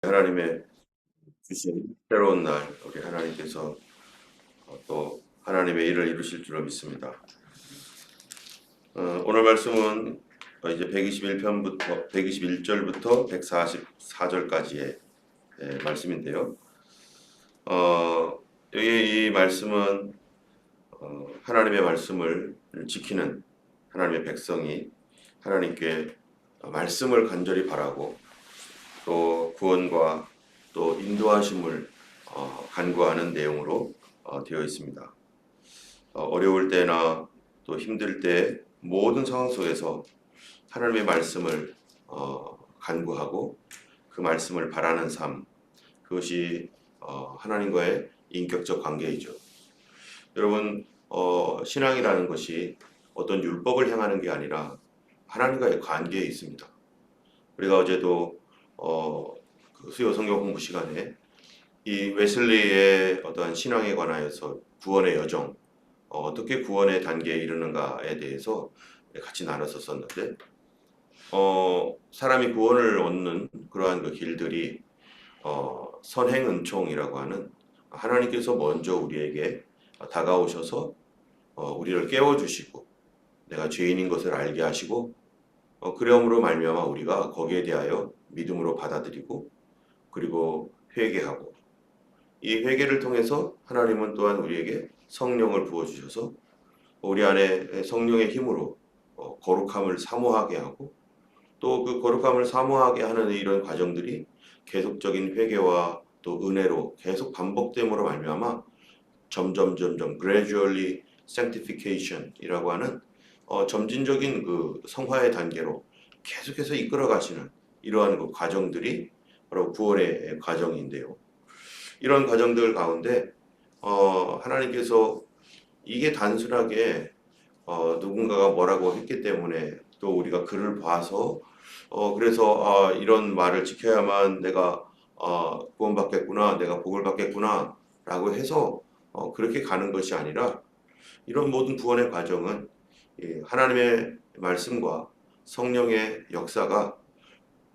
하나님의 주신 새로운 날, 우리 하나님께서 또 하나님의 일을 이루실 줄로 믿습니다. 오늘 말씀은 이제 121편부터 121절부터 144절까지의 말씀인데요. 여기 이 말씀은 하나님의 말씀을 지키는 하나님의 백성이 하나님께 말씀을 간절히 바라고 또 구원과 또 인도하심을 간구하는 내용으로 되어 있습니다. 어려울 때나 또 힘들 때 모든 상황 속에서 하나님의 말씀을 간구하고 그 말씀을 바라는 삶, 그것이 하나님과의 인격적 관계이죠. 여러분, 신앙이라는 것이 어떤 율법을 향하는 게 아니라 하나님과의 관계에 있습니다. 우리가 어제도 그 수요 성경 공부 시간에 이 웨슬리의 어떠한 신앙에 관하여서 구원의 여정, 어떻게 구원의 단계에 이르는가에 대해서 같이 나눴었는데, 사람이 구원을 얻는 그러한 그 길들이 선행은총이라고 하는 하나님께서 먼저 우리에게 다가오셔서 우리를 깨워주시고 내가 죄인인 것을 알게 하시고 그러므로 말미암아 우리가 거기에 대하여 믿음으로 받아들이고 그리고 회개하고 이 회개를 통해서 하나님은 또한 우리에게 성령을 부어주셔서 우리 안에 성령의 힘으로 거룩함을 사모하게 하고 또 그 거룩함을 사모하게 하는 이런 과정들이 계속적인 회개와 또 은혜로 계속 반복됨으로 말미암아 점점 gradually sanctification이라고 하는 점진적인 그 성화의 단계로 계속해서 이끌어 가시는 이러한 그 과정들이 바로 구원의 과정인데요. 이런 과정들 가운데 하나님께서 이게 단순하게 누군가가 뭐라고 했기 때문에 또 우리가 글을 봐서 그래서 이런 말을 지켜야만 내가 구원받겠구나, 내가 복을 받겠구나 라고 해서 그렇게 가는 것이 아니라 이런 모든 구원의 과정은 하나님의 말씀과 성령의 역사가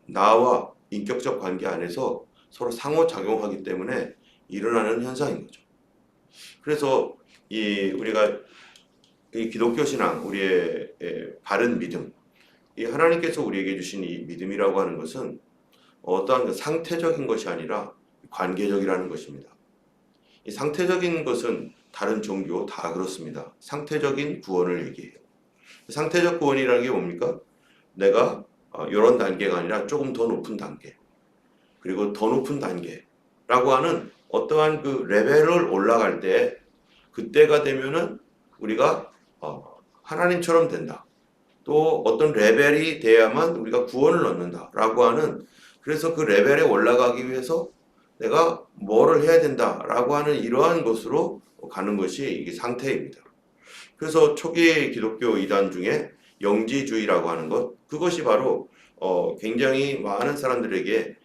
나와 인격적 관계 안에서 서로 상호작용하기 때문에 일어나는 현상인 거죠. 그래서 우리가 이 기독교 신앙, 우리의 바른 믿음, 이 하나님께서 우리에게 주신 이 믿음이라고 하는 것은 어떠한 상태적인 것이 아니라 관계적이라는 것입니다. 이 상태적인 것은 다른 종교 다 그렇습니다. 상태적인 구원을 얘기해요. 상태적 구원이라는 게 뭡니까? 내가 이런 단계가 아니라 조금 더 높은 단계, 그리고 더 높은 단계라고 하는 어떠한 그 레벨을 올라갈 때 그때가 되면은 우리가 하나님처럼 된다. 또 어떤 레벨이 돼야만 우리가 구원을 얻는다라고 하는, 그래서 그 레벨에 올라가기 위해서 내가 뭐를 해야 된다라고 하는 이러한 것으로 가는 것이 이게 상태입니다. 그래서 초기 기독교 이단 중에 영지주의라고 하는 것, 그것이 바로 굉장히 많은 사람들에게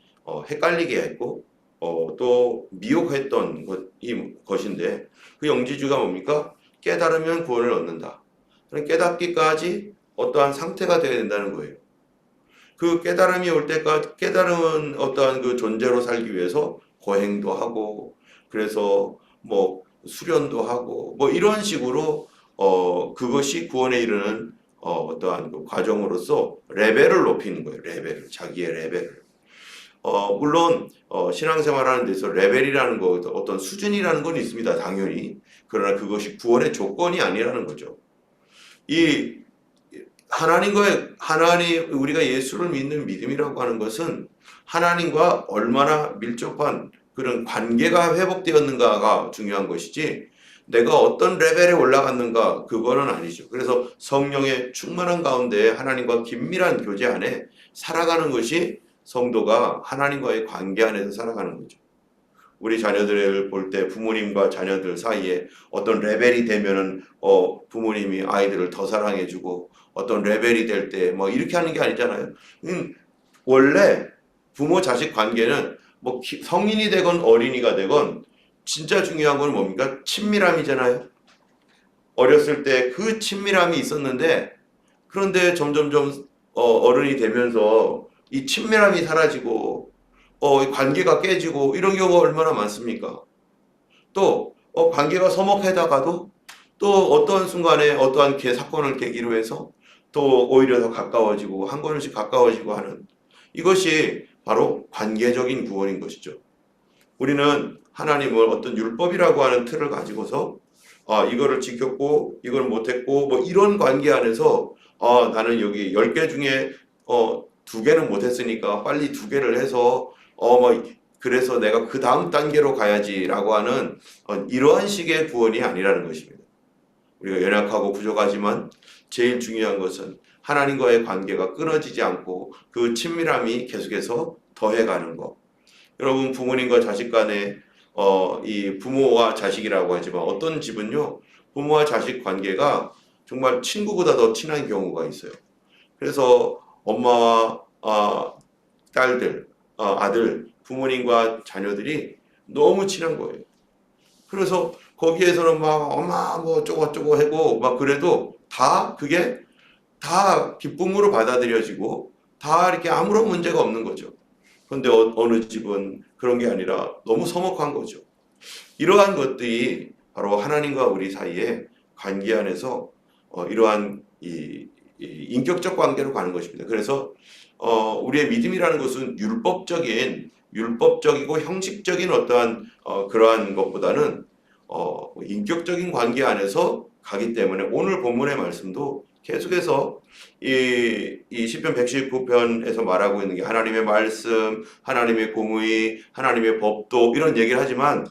헷갈리게 했고 또 미혹했던 것인데, 그 영지주의가 뭡니까? 깨달으면 구원을 얻는다. 깨닫기까지 어떠한 상태가 되어야 된다는 거예요. 그 깨달음이 올 때까지, 깨달음은 어떠한 그 존재로 살기 위해서 고행도 하고, 그래서 뭐 수련도 하고 뭐 이런 식으로 그것이 구원에 이르는 어떠한 그 과정으로서 레벨을 높이는 거예요. 레벨을, 자기의 레벨을. 물론 신앙생활하는 데서 레벨이라는 거, 어떤 수준이라는 건 있습니다. 당연히. 그러나 그것이 구원의 조건이 아니라는 거죠. 이 하나님, 우리가 예수를 믿는 믿음이라고 하는 것은 하나님과 얼마나 밀접한 그런 관계가 회복되었는가가 중요한 것이지, 내가 어떤 레벨에 올라갔는가 그거는 아니죠. 그래서 성령의 충만한 가운데 하나님과 긴밀한 교제 안에 살아가는 것이 성도가 하나님과의 관계 안에서 살아가는 거죠. 우리 자녀들을 볼 때 부모님과 자녀들 사이에 어떤 레벨이 되면은 부모님이 아이들을 더 사랑해주고, 어떤 레벨이 될 때 뭐 이렇게 하는 게 아니잖아요. 원래 부모 자식 관계는 뭐 성인이 되건 어린이가 되건 진짜 중요한 건 뭡니까? 친밀함이잖아요. 어렸을 때 그 친밀함이 있었는데, 그런데 점점점 어른이 되면서 이 친밀함이 사라지고 관계가 깨지고 이런 경우가 얼마나 많습니까? 또 관계가 서먹해다가도 또 어떠한 순간에 어떠한 사건을 계기로 해서 또 오히려 더 가까워지고 한 걸음씩 가까워지고 하는 이것이 바로 관계적인 구원인 것이죠. 우리는 하나님을 어떤 율법이라고 하는 틀을 가지고서 이거를 지켰고 이걸 못했고 뭐 이런 관계 안에서 나는 여기 10개 중에 2개는 못했으니까 빨리 2개를 해서 뭐 그래서 내가 그 다음 단계로 가야지라고 하는 이러한 식의 구원이 아니라는 것입니다. 우리가 연약하고 부족하지만 제일 중요한 것은 하나님과의 관계가 끊어지지 않고 그 친밀함이 계속해서 더해가는 것. 여러분 부모님과 자식 간에 이 부모와 자식이라고 하지만 어떤 집은요 부모와 자식 관계가 정말 친구보다 더 친한 경우가 있어요. 그래서 엄마와 딸들, 아들, 부모님과 자녀들이 너무 친한 거예요. 그래서 거기에서는 막 엄마 뭐 어쩌고 하고 막 그래도 다 그게 다 기쁨으로 받아들여지고 다 이렇게 아무런 문제가 없는 거죠. 그런데 어느 집은 그런 게 아니라 너무 서먹한 거죠. 이러한 것들이 바로 하나님과 우리 사이의 관계 안에서 이러한 이 인격적 관계로 가는 것입니다. 그래서 우리의 믿음이라는 것은 율법적이고 형식적인 어떠한 그러한 것보다는 인격적인 관계 안에서 가기 때문에 오늘 본문의 말씀도 계속해서 이 시편 119편에서 말하고 있는 게 하나님의 말씀, 하나님의 공의, 하나님의 법도 이런 얘기를 하지만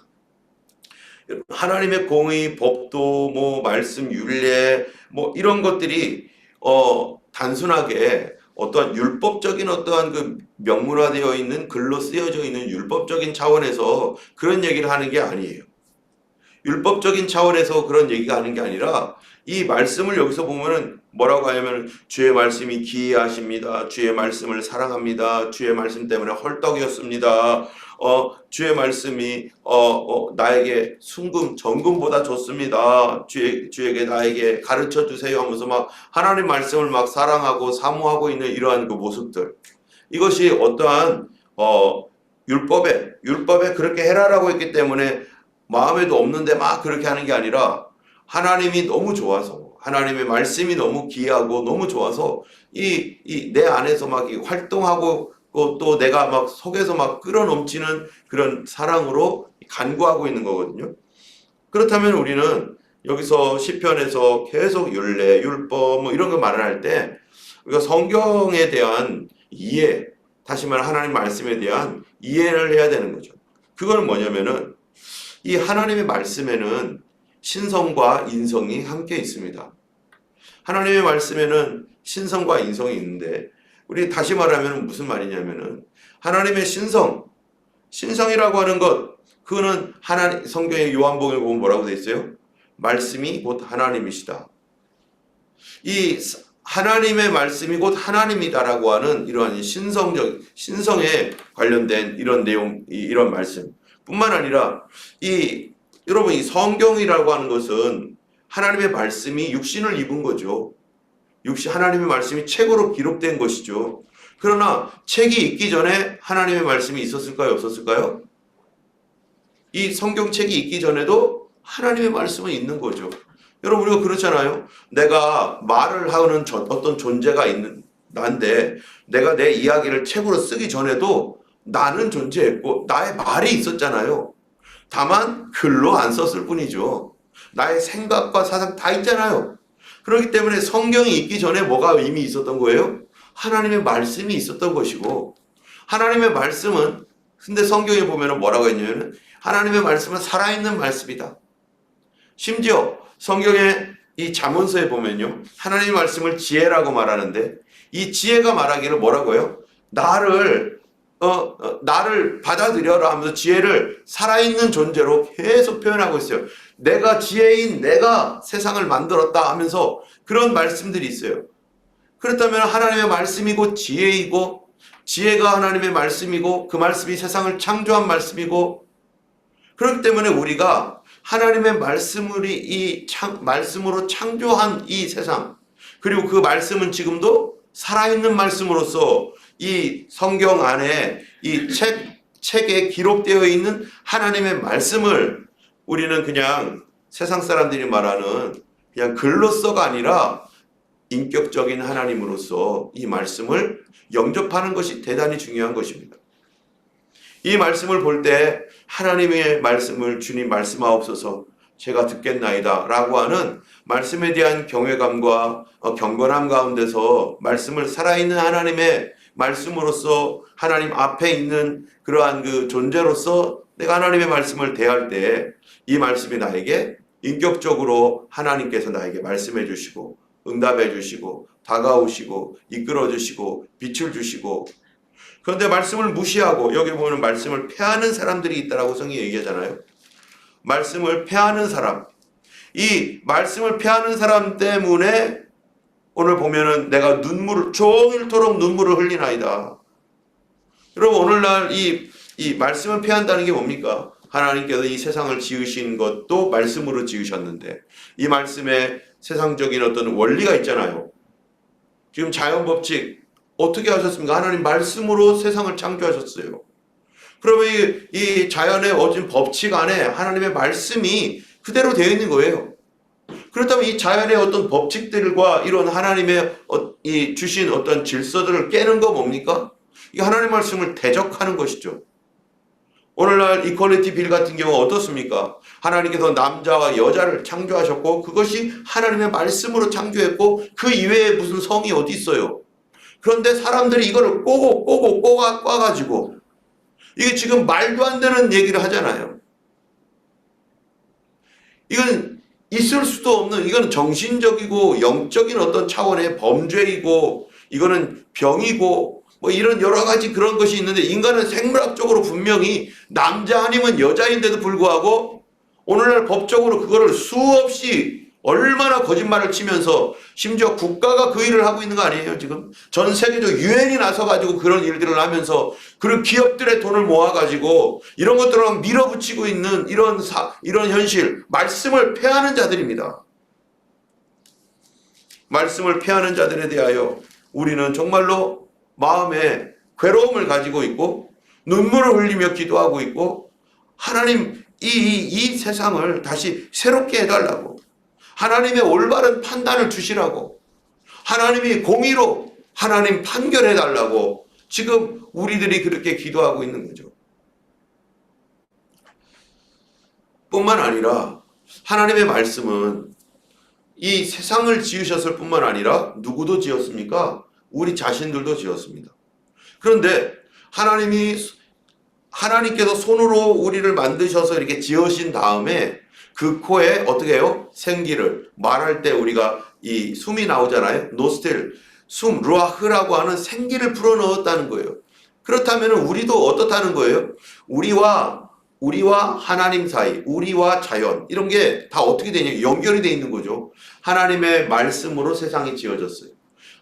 하나님의 공의, 법도, 뭐 말씀, 율례, 뭐 이런 것들이 단순하게 어떠한 율법적인 어떠한 그 명문화되어 있는 글로 쓰여져 있는 율법적인 차원에서 그런 얘기를 하는 게 아니에요. 율법적인 차원에서 그런 얘기가 하는 게 아니라 이 말씀을 여기서 보면은 뭐라고 하냐면 주의 말씀이 기이하십니다. 주의 말씀을 사랑합니다. 주의 말씀 때문에 헐떡이었습니다. 주의 말씀이 나에게 정금보다 좋습니다. 주에게 나에게 가르쳐 주세요 하면서 막 하나님 말씀을 막 사랑하고 사모하고 있는 이러한 그 모습들. 이것이 어떠한 율법에 그렇게 해라라고 했기 때문에 마음에도 없는데 막 그렇게 하는 게 아니라 하나님이 너무 좋아서 하나님의 말씀이 너무 귀하고 너무 좋아서 내 안에서 막 활동하고 또 내가 막 속에서 막 끌어넘치는 그런 사랑으로 간구하고 있는 거거든요. 그렇다면 우리는 여기서 시편에서 계속 율례, 율법 뭐 이런 거 말을 할 때 우리가 성경에 대한 이해, 다시 말해 하나님 말씀에 대한 이해를 해야 되는 거죠. 그건 뭐냐면은 이 하나님의 말씀에는 신성과 인성이 함께 있습니다. 하나님의 말씀에는 신성과 인성이 있는데 우리 다시 말하면 무슨 말이냐면은 하나님의 신성이라고 하는 것 그거는 성경의 요한복음에 보면 뭐라고 되어 있어요? 말씀이 곧 하나님이시다. 이 하나님의 말씀이 곧 하나님이다라고 하는 이러한 신성에 관련된 이런 내용, 이런 말씀 뿐만 아니라 여러분 이 성경이라고 하는 것은 하나님의 말씀이 육신을 입은 거죠. 하나님의 말씀이 책으로 기록된 것이죠. 그러나 책이 있기 전에 하나님의 말씀이 있었을까요? 없었을까요? 이 성경책이 있기 전에도 하나님의 말씀은 있는 거죠. 여러분 우리가 그렇잖아요. 내가 말을 하는 어떤 존재가 있는 난데 내가 내 이야기를 책으로 쓰기 전에도 나는 존재했고 나의 말이 있었잖아요. 다만 글로 안 썼을 뿐이죠. 나의 생각과 사상 다 있잖아요. 그렇기 때문에 성경이 있기 전에 뭐가 이미 있었던 거예요? 하나님의 말씀이 있었던 것이고 하나님의 말씀은 근데 성경에 보면 뭐라고 했냐면 하나님의 말씀은 살아있는 말씀이다. 심지어 성경의 이 잠언서에 보면요. 하나님의 말씀을 지혜라고 말하는데 이 지혜가 말하기를 뭐라고 해요? 나를 받아들여라 하면서 지혜를 살아있는 존재로 계속 표현하고 있어요. 내가 지혜인 내가 세상을 만들었다 하면서 그런 말씀들이 있어요. 그렇다면 하나님의 말씀이고 지혜이고 지혜가 하나님의 말씀이고 그 말씀이 세상을 창조한 말씀이고 그렇기 때문에 우리가 하나님의 말씀으로 창조한 이 세상 그리고 그 말씀은 지금도 살아있는 말씀으로서 이 성경 안에 이 책 책에 기록되어 있는 하나님의 말씀을 우리는 그냥 세상 사람들이 말하는 그냥 글로서가 아니라 인격적인 하나님으로서 이 말씀을 영접하는 것이 대단히 중요한 것입니다. 이 말씀을 볼 때 하나님의 말씀을 주님 말씀하옵소서 제가 듣겠나이다 라고 하는 말씀에 대한 경외감과 경건함 가운데서 말씀을 살아있는 하나님의 말씀으로서 하나님 앞에 있는 그러한 그 존재로서 내가 하나님의 말씀을 대할 때 이 말씀이 나에게 인격적으로 하나님께서 나에게 말씀해 주시고 응답해 주시고 다가오시고 이끌어 주시고 빛을 주시고, 그런데 말씀을 무시하고 여기 보면 말씀을 폐하는 사람들이 있다라고 성경이 얘기하잖아요. 말씀을 폐하는 사람, 이 말씀을 폐하는 사람 때문에 오늘 보면은 내가 종일토록 눈물을 흘리나이다. 여러분 오늘날 이 말씀을 폐한다는 게 뭡니까? 하나님께서 이 세상을 지으신 것도 말씀으로 지으셨는데 이 말씀에 세상적인 어떤 원리가 있잖아요. 지금 자연 법칙 어떻게 하셨습니까? 하나님 말씀으로 세상을 창조하셨어요. 그러면 이 자연의 어진 법칙 안에 하나님의 말씀이 그대로 되어 있는 거예요. 그렇다면 이 자연의 어떤 법칙들과 이런 하나님의 이 주신 어떤 질서들을 깨는 거 뭡니까? 이 하나님 말씀을 대적하는 것이죠. 오늘날 이퀄리티 빌 같은 경우 어떻습니까? 하나님께서 남자와 여자를 창조하셨고 그것이 하나님의 말씀으로 창조했고 그 이외에 무슨 성이 어디 있어요? 그런데 사람들이 이거를 꼬고 꽈가지고 이게 지금 말도 안 되는 얘기를 하잖아요. 이건 있을 수도 없는, 이건 정신적이고 영적인 어떤 차원의 범죄이고 이거는 병이고 뭐 이런 여러 가지 그런 것이 있는데 인간은 생물학적으로 분명히 남자 아니면 여자인데도 불구하고 오늘날 법적으로 그거를 수없이 얼마나 거짓말을 치면서 심지어 국가가 그 일을 하고 있는 거 아니에요 지금? 전 세계적 유엔이 나서가지고 그런 일들을 하면서 그런 기업들의 돈을 모아가지고 이런 것들을 막 밀어붙이고 있는 이런 현실, 말씀을 폐하는 자들입니다. 말씀을 폐하는 자들에 대하여 우리는 정말로 마음에 괴로움을 가지고 있고 눈물을 흘리며 기도하고 있고 하나님 이 세상을 다시 새롭게 해달라고, 하나님의 올바른 판단을 주시라고, 하나님이 공의로 하나님 판결해달라고 지금 우리들이 그렇게 기도하고 있는 거죠. 뿐만 아니라 하나님의 말씀은 이 세상을 지으셨을 뿐만 아니라 누구도 지었습니까? 우리 자신들도 지었습니다. 그런데 하나님께서 손으로 우리를 만드셔서 이렇게 지으신 다음에 그 코에 어떻게 해요? 생기를, 말할 때 우리가 이 숨이 나오잖아요. 노스틸, 숨, 루아흐라고 하는 생기를 불어넣었다는 거예요. 그렇다면 우리도 어떻다는 거예요? 우리와 하나님 사이, 우리와 자연, 이런 게 다 어떻게 되냐? 연결이 돼 있는 거죠. 하나님의 말씀으로 세상이 지어졌어요.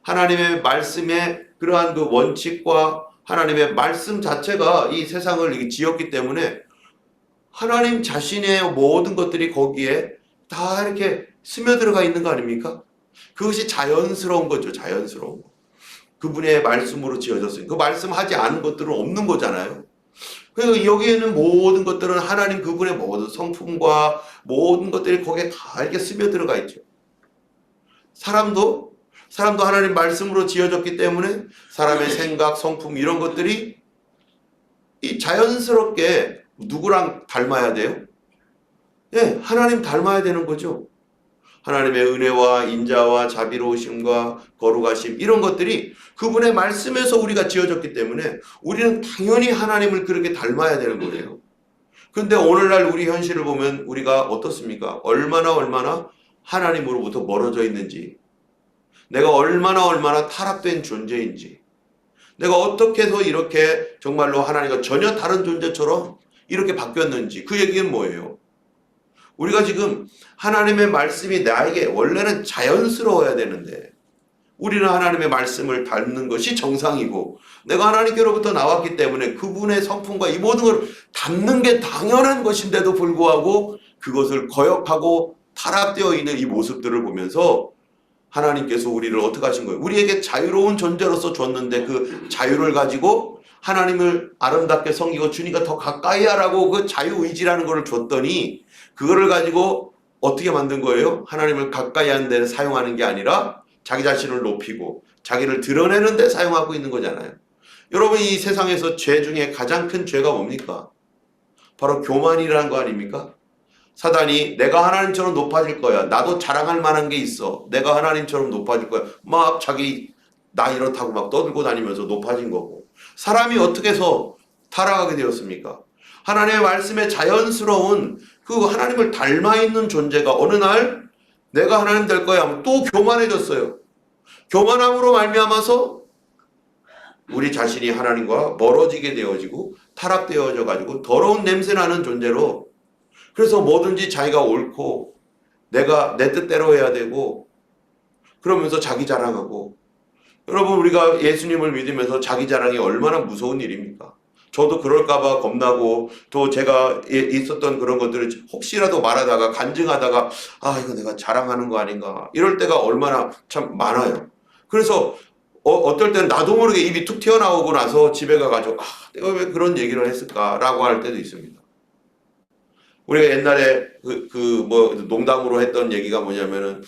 하나님의 말씀의 그러한 그 원칙과 하나님의 말씀 자체가 이 세상을 이렇게 지었기 때문에 하나님 자신의 모든 것들이 거기에 다 이렇게 스며들어가 있는 거 아닙니까? 그것이 자연스러운 거죠. 자연스러운 거. 그분의 말씀으로 지어졌어요. 그 말씀하지 않은 것들은 없는 거잖아요. 그래서 여기에는 모든 것들은 하나님 그분의 모든 성품과 모든 것들이 거기에 다 이렇게 스며들어가 있죠. 사람도 하나님 말씀으로 지어졌기 때문에 사람의 생각, 성품 이런 것들이 이 자연스럽게 누구랑 닮아야 돼요? 예, 하나님 닮아야 되는 거죠. 하나님의 은혜와 인자와 자비로우심과 거룩하심 이런 것들이 그분의 말씀에서 우리가 지어졌기 때문에 우리는 당연히 하나님을 그렇게 닮아야 되는 거예요. 그런데 오늘날 우리 현실을 보면 우리가 어떻습니까? 얼마나 하나님으로부터 멀어져 있는지, 내가 얼마나 타락된 존재인지, 내가 어떻게 해서 이렇게 정말로 하나님과 전혀 다른 존재처럼 이렇게 바뀌었는지, 그 얘기는 뭐예요? 우리가 지금 하나님의 말씀이 나에게 원래는 자연스러워야 되는데 우리는 하나님의 말씀을 닮는 것이 정상이고 내가 하나님께로부터 나왔기 때문에 그분의 성품과 이 모든 걸 닮는 게 당연한 것인데도 불구하고 그것을 거역하고 타락되어 있는 이 모습들을 보면서 하나님께서 우리를 어떻게 하신 거예요? 우리에게 자유로운 존재로서 줬는데 그 자유를 가지고 하나님을 아름답게 섬기고 주님과 더 가까이 하라고 그 자유의지라는 것을 줬더니 그거를 가지고 어떻게 만든 거예요? 하나님을 가까이 하는 데 사용하는 게 아니라 자기 자신을 높이고 자기를 드러내는 데 사용하고 있는 거잖아요. 여러분, 이 세상에서 죄 중에 가장 큰 죄가 뭡니까? 바로 교만이라는 거 아닙니까? 사단이 내가 하나님처럼 높아질 거야. 나도 자랑할 만한 게 있어. 내가 하나님처럼 높아질 거야. 막 자기 나 이렇다고 막 떠들고 다니면서 높아진 거고. 사람이 어떻게 해서 타락하게 되었습니까? 하나님의 말씀에 자연스러운 그 하나님을 닮아 있는 존재가 어느 날 내가 하나님 될 거야 하면 또 교만해졌어요. 교만함으로 말미암아서 우리 자신이 하나님과 멀어지게 되어지고 타락되어져 가지고 더러운 냄새나는 존재로, 그래서 뭐든지 자기가 옳고 내가 내 뜻대로 해야 되고 그러면서 자기 자랑하고. 여러분, 우리가 예수님을 믿으면서 자기 자랑이 얼마나 무서운 일입니까? 저도 그럴까봐 겁나고, 또 제가 있었던 그런 것들을 혹시라도 말하다가 간증하다가 이거 내가 자랑하는 거 아닌가 이럴 때가 얼마나 참 많아요. 그래서 어떨 때는 나도 모르게 입이 툭 튀어나오고 나서 집에 가가지고 내가 왜 그런 얘기를 했을까라고 할 때도 있습니다. 우리가 옛날에 농담으로 했던 얘기가 뭐냐면은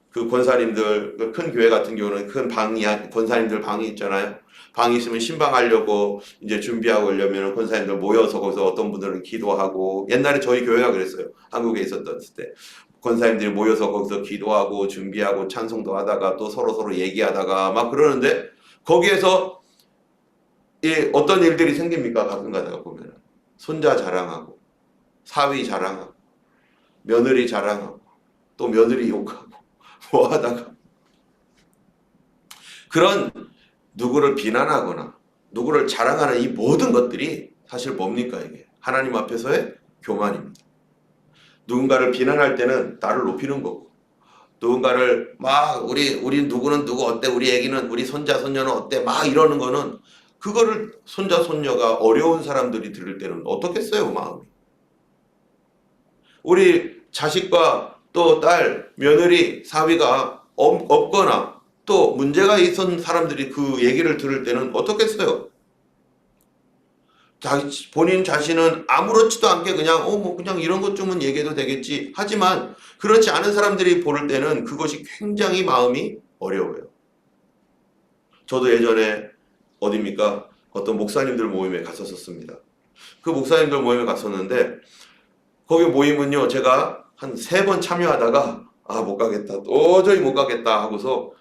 그 권사님들, 큰 교회 같은 경우는 큰 방이, 권사님들 방이 있잖아요. 방이 있으면 신방하려고 이제 준비하고 오려면 권사님들 모여서 거기서 어떤 분들은 기도하고, 옛날에 저희 교회가 그랬어요. 한국에 있었던 때 권사님들이 모여서 거기서 기도하고 준비하고 찬송도 하다가 또 서로 얘기하다가 막 그러는데, 거기에서 어떤 일들이 생깁니까? 가끔 가다가 보면 손자 자랑하고 사위 자랑하고 며느리 자랑하고 또 며느리 욕하고 뭐 하다가, 그런 누구를 비난하거나 누구를 자랑하는 이 모든 것들이 사실 뭡니까? 이게 하나님 앞에서의 교만입니다. 누군가를 비난할 때는 나를 높이는 거고, 누군가를 막 우리 누구는 누구 어때, 우리 애기는, 우리 손자 손녀는 어때 막 이러는 거는, 그거를 손자 손녀가 어려운 사람들이 들을 때는 어떻겠어요, 마음이. 우리 자식과 또 딸, 며느리, 사위가 없거나 또 문제가 있던 사람들이 그 얘기를 들을 때는 어떻겠어요? 본인 자신은 아무렇지도 않게 그냥 그냥 이런 것쯤은 얘기해도 되겠지 하지만, 그렇지 않은 사람들이 볼 때는 그것이 굉장히 마음이 어려워요. 저도 예전에 어딥니까? 어떤 목사님들 모임에 갔었습니다. 그 목사님들 모임에 갔었는데, 거기 모임은요, 제가 한 3번 참여하다가 못 가겠다, 도저히 못 가겠다 하고서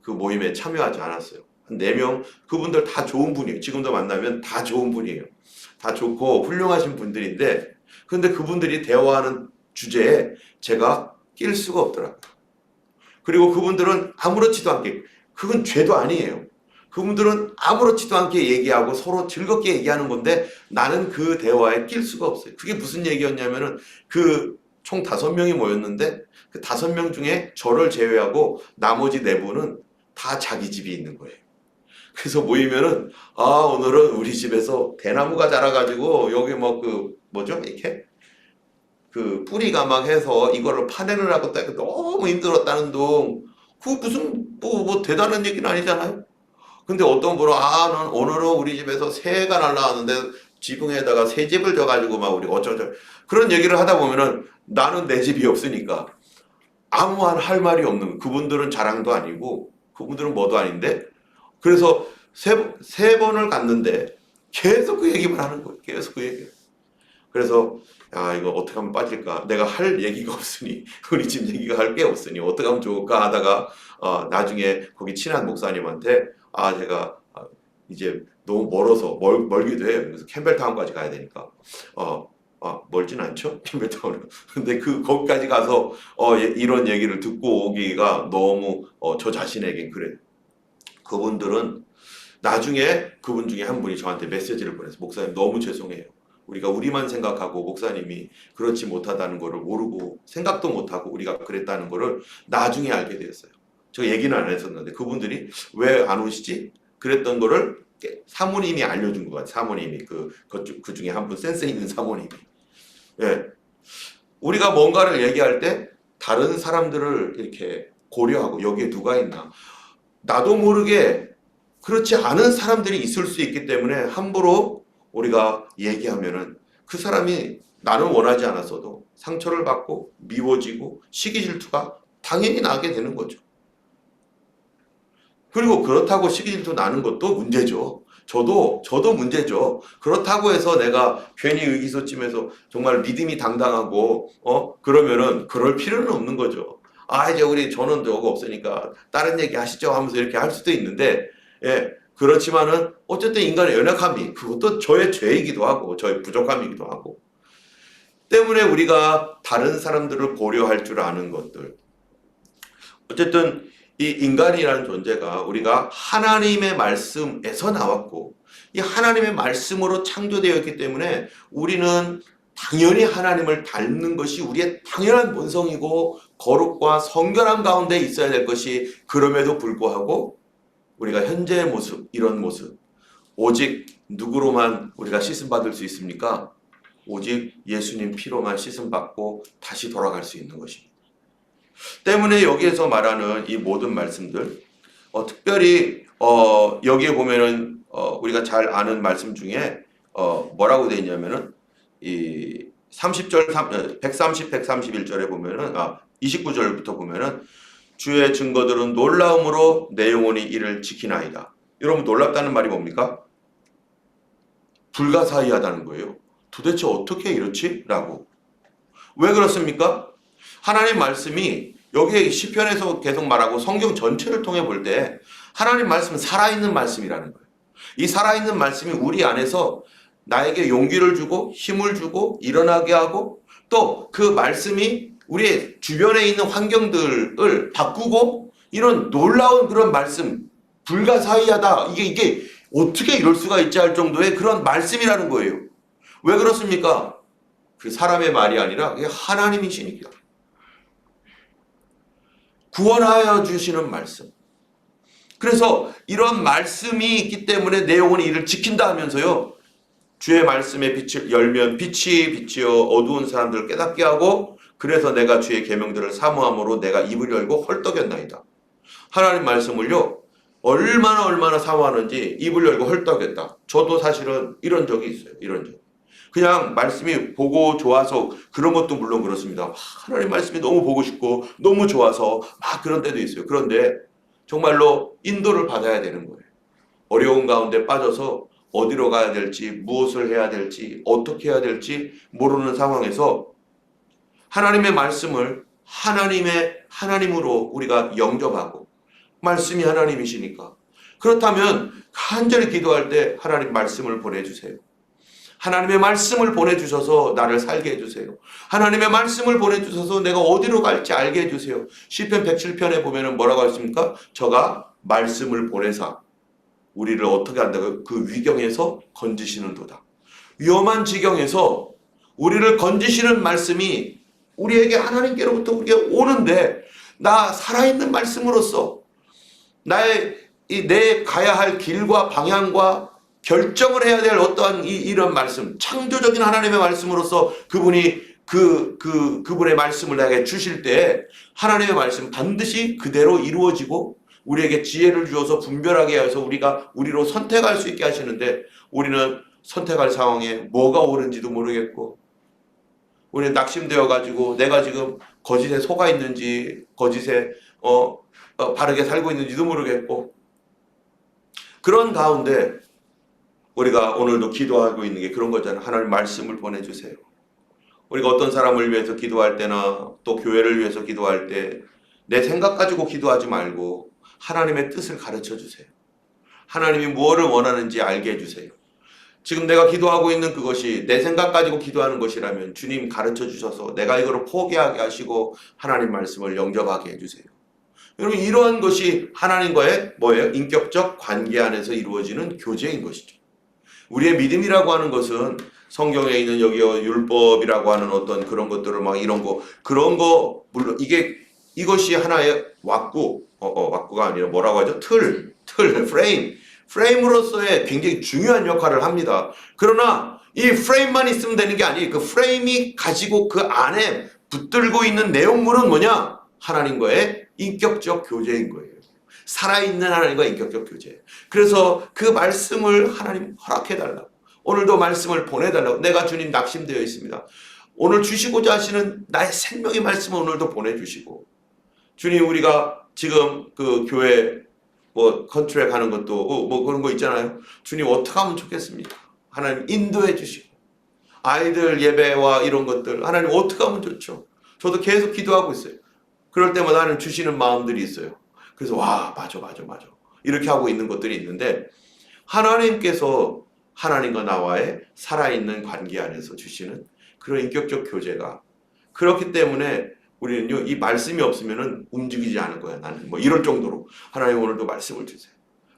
그 모임에 참여하지 않았어요. 한 4명, 그분들 다 좋은 분이에요. 지금도 만나면 다 좋은 분이에요. 다 좋고 훌륭하신 분들인데, 근데 그분들이 대화하는 주제에 제가 낄 수가 없더라고요. 그리고 그분들은 아무렇지도 않게, 그건 죄도 아니에요. 그분들은 아무렇지도 않게 얘기하고 서로 즐겁게 얘기하는 건데 나는 그 대화에 낄 수가 없어요. 그게 무슨 얘기였냐면은, 그 총 5명이 모였는데 그 5명 중에 저를 제외하고 나머지 4분은 다 자기 집이 있는 거예요. 그래서 모이면은 오늘은 우리 집에서 대나무가 자라가지고 여기 이렇게 그 뿌리가 막 해서 이거를 파내를 하고 너무 힘들었다는 둥. 그 무슨 뭐 대단한 얘기는 아니잖아요. 근데 어떤 분은 오늘은 우리 집에서 새가 날라왔는데 지붕에다가 새집을 져가지고 막 우리 어쩌죠, 그런 얘기를 하다 보면은 나는 내 집이 없으니까 아무 할 말이 없는, 그분들은 자랑도 아니고 그분들은 뭐도 아닌데, 그래서 세 번을 갔는데 계속 그 얘기만 하는 거예요. 계속 그 얘기. 그래서 이거 어떻게 하면 빠질까? 내가 할 얘기가 없으니, 우리 집 얘기가 할 게 없으니 어떻게 하면 좋을까 하다가 나중에 거기 친한 목사님한테 제가 이제 너무 멀어서 멀기도 해요. 그래서 캠벨타운까지 가야 되니까 멀진 않죠? 캠벨타운은. 근데 거기까지 가서 이런 얘기를 듣고 오기가 너무 저 자신에겐 그래. 그분들은 나중에 그분 중에 한 분이 저한테 메시지를 보내서, 목사님 너무 죄송해요. 우리가 우리만 생각하고 목사님이 그렇지 못하다는 거를 모르고 생각도 못하고 우리가 그랬다는 거를 나중에 알게 되었어요. 저 얘기는 안 했었는데 그분들이 왜 안 오시지? 그랬던 거를 사모님이 알려준 것 같아요. 사모님이 그 중에 한 분, 센스 있는 사모님이. 예. 우리가 뭔가를 얘기할 때 다른 사람들을 이렇게 고려하고 여기에 누가 있나, 나도 모르게 그렇지 않은 사람들이 있을 수 있기 때문에 함부로 우리가 얘기하면은 그 사람이 나는 원하지 않았어도 상처를 받고 미워지고 시기 질투가 당연히 나게 되는 거죠. 그리고 그렇다고 시기 질투 나는 것도 문제죠. 저도 문제죠. 그렇다고 해서 내가 괜히 의기소침해서 정말 믿음이 당당하고 그러면은 그럴 필요는 없는 거죠. 아 이제 우리 저는 저거 없으니까 다른 얘기 하시죠 하면서 이렇게 할 수도 있는데 그렇지만은 어쨌든 인간의 연약함이 그것도 저의 죄이기도 하고 저의 부족함이기도 하고 때문에 우리가 다른 사람들을 고려할 줄 아는 것들 어쨌든 이 인간이라는 존재가 우리가 하나님의 말씀에서 나왔고 이 하나님의 말씀으로 창조되어 있기 때문에 우리는 당연히 하나님을 닮는 것이 우리의 당연한 본성이고 거룩과 성결함 가운데 있어야 될 것이 그럼에도 불구하고 우리가 현재의 모습 이런 모습 오직 누구로만 우리가 씻음받을 수 있습니까? 오직 예수님 피로만 씻음받고 다시 돌아갈 수 있는 것입니다. 때문에 여기에서 말하는 이 모든 말씀들 특별히 여기에 보면은 우리가 잘 아는 말씀 중에 뭐라고 되어 있냐면은 이 30절 130 131절에 보면은 29절부터 보면은 주의 증거들은 놀라움으로 내 영혼이 이를 지키나이다. 여러분 놀랍다는 말이 뭡니까? 불가사의하다는 거예요. 도대체 어떻게 이렇지? 라고. 왜 그렇습니까? 하나님 말씀이 여기에 시편에서 계속 말하고 성경 전체를 통해 볼 때 하나님 말씀은 살아있는 말씀이라는 거예요. 이 살아있는 말씀이 우리 안에서 나에게 용기를 주고 힘을 주고 일어나게 하고 또 그 말씀이 우리의 주변에 있는 환경들을 바꾸고 이런 놀라운 그런 말씀 불가사의하다 이게 어떻게 이럴 수가 있지 할 정도의 그런 말씀이라는 거예요. 왜 그렇습니까? 그 사람의 말이 아니라 그게 하나님이시니까. 구원하여 주시는 말씀. 그래서 이런 말씀이 있기 때문에 내 영혼이 이를 지킨다 하면서요. 주의 말씀에 빛을 열면 빛이 비치어 어두운 사람들을 깨닫게 하고 그래서 내가 주의 계명들을 사모함으로 내가 입을 열고 헐떡였나이다. 하나님 말씀을요. 얼마나 사모하는지 입을 열고 헐떡였다. 저도 사실은 이런 적이 있어요. 이런 적. 그냥 말씀이 보고 좋아서 그런 것도 물론 그렇습니다. 하나님 말씀이 너무 보고 싶고 너무 좋아서 막 그런 때도 있어요. 그런데 정말로 인도를 받아야 되는 거예요. 어려운 가운데 빠져서 어디로 가야 될지 무엇을 해야 될지 어떻게 해야 될지 모르는 상황에서 하나님의 말씀을 하나님으로 우리가 영접하고 말씀이 하나님이시니까 그렇다면 간절히 기도할 때 하나님 말씀을 보내주세요. 하나님의 말씀을 보내주셔서 나를 살게 해주세요. 하나님의 말씀을 보내주셔서 내가 어디로 갈지 알게 해주세요. 시편 107편에 보면 뭐라고 했습니까? 저가 말씀을 보내사 우리를 어떻게 한다고요? 그 위경에서 건지시는도다. 위험한 지경에서 우리를 건지시는 말씀이 우리에게 하나님께로부터 우리가 오는데 나 살아있는 말씀으로서 내 가야 할 길과 방향과 결정을 해야 될 어떠한 이런 말씀, 창조적인 하나님의 말씀으로서 그분이 그분의 말씀을 나에게 주실 때 하나님의 말씀 반드시 그대로 이루어지고 우리에게 지혜를 주어서 분별하게 해서 우리로 선택할 수 있게 하시는데 우리는 선택할 상황에 뭐가 옳은지도 모르겠고 우리는 낙심되어 가지고 내가 지금 거짓에 속아 있는지 거짓에 바르게 살고 있는지도 모르겠고 그런 가운데 우리가 오늘도 기도하고 있는 게 그런 거잖아요. 하나님 말씀을 보내주세요. 우리가 어떤 사람을 위해서 기도할 때나 또 교회를 위해서 기도할 때 내 생각 가지고 기도하지 말고 하나님의 뜻을 가르쳐 주세요. 하나님이 무엇을 원하는지 알게 해주세요. 지금 내가 기도하고 있는 그것이 내 생각 가지고 기도하는 것이라면 주님 가르쳐 주셔서 내가 이거를 포기하게 하시고 하나님 말씀을 영접하게 해주세요. 여러분 이러한 것이 하나님과의 뭐예요? 인격적 관계 안에서 이루어지는 교제인 것이죠. 우리의 믿음이라고 하는 것은 성경에 있는 여기 율법이라고 하는 어떤 그런 것들을 막 이런 거 그런 거 물론 이것이 하나의 왁구가 아니라 뭐라고 하죠? 프레임으로서의 굉장히 중요한 역할을 합니다. 그러나 이 프레임만 있으면 되는 게 아니에요. 그 프레임이 가지고 그 안에 붙들고 있는 내용물은 뭐냐? 하나님과의 인격적 교제인 거예요. 살아있는 하나님과 인격적 교제. 그래서 그 말씀을 하나님 허락해달라고. 오늘도 말씀을 보내달라고. 내가 주님 낙심되어 있습니다. 오늘 주시고자 하시는 나의 생명의 말씀을 오늘도 보내주시고, 주님 우리가 지금 그 교회 뭐 컨트롤 가는 것도 뭐 그런 거 있잖아요. 주님 어떻게 하면 좋겠습니까? 하나님 인도해 주시고, 아이들 예배와 이런 것들 하나님 어떻게 하면 좋죠? 저도 계속 기도하고 있어요. 그럴 때마다 하나님 주시는 마음들이 있어요. 그래서 와 맞아 이렇게 하고 있는 것들이 있는데, 하나님께서 하나님과 나와의 살아있는 관계 안에서 주시는 그런 인격적 교제가, 그렇기 때문에 우리는요 이 말씀이 없으면은 움직이지 않을 거야 나는, 뭐 이럴 정도로 하나님 오늘도 말씀을 주세요.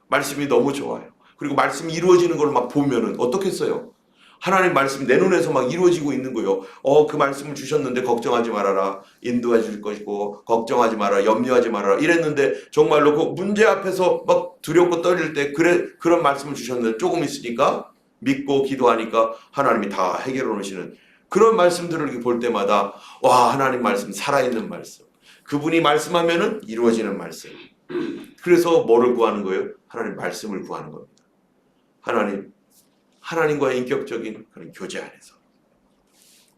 말씀이 너무 좋아요. 그리고 말씀이 이루어지는 걸 막 보면은 어떻겠어요? 하나님 말씀 내 눈에서 막 이루어지고 있는 거예요. 그 말씀을 주셨는데 걱정하지 말아라, 인도해 줄 것이고, 걱정하지 말아라, 염려하지 말아라 이랬는데, 정말로 그 문제 앞에서 막 두렵고 떨릴 때 그런 말씀을 주셨는데 조금 있으니까 믿고 기도하니까 하나님이 다 해결해 놓으시는 그런 말씀들을 이렇게 볼 때마다 와, 하나님 말씀 살아있는 말씀, 그분이 말씀하면은 이루어지는 말씀. 그래서 뭐를 구하는 거예요? 하나님 말씀을 구하는 겁니다. 하나님과의 인격적인 그런 교제 안에서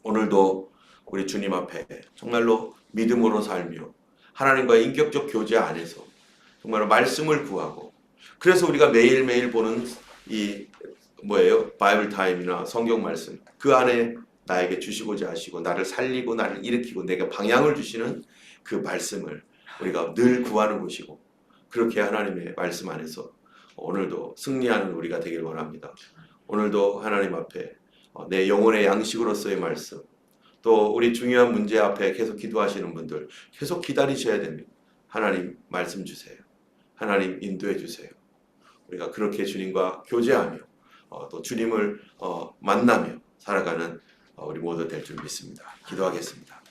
오늘도 우리 주님 앞에 정말로 믿음으로 살며 하나님과의 인격적 교제 안에서 정말로 말씀을 구하고, 그래서 우리가 매일매일 보는 이 바이블 타임이나 성경 말씀, 그 안에 나에게 주시고자 하시고 나를 살리고 나를 일으키고 내게 방향을 주시는 그 말씀을 우리가 늘 구하는 것이고, 그렇게 하나님의 말씀 안에서 오늘도 승리하는 우리가 되길 원합니다. 오늘도 하나님 앞에 내 영혼의 양식으로서의 말씀, 또 우리 중요한 문제 앞에 계속 기도하시는 분들 계속 기다리셔야 됩니다. 하나님 말씀 주세요. 하나님 인도해 주세요. 우리가 그렇게 주님과 교제하며 또 주님을 만나며 살아가는 우리 모두 될 줄 믿습니다. 기도하겠습니다.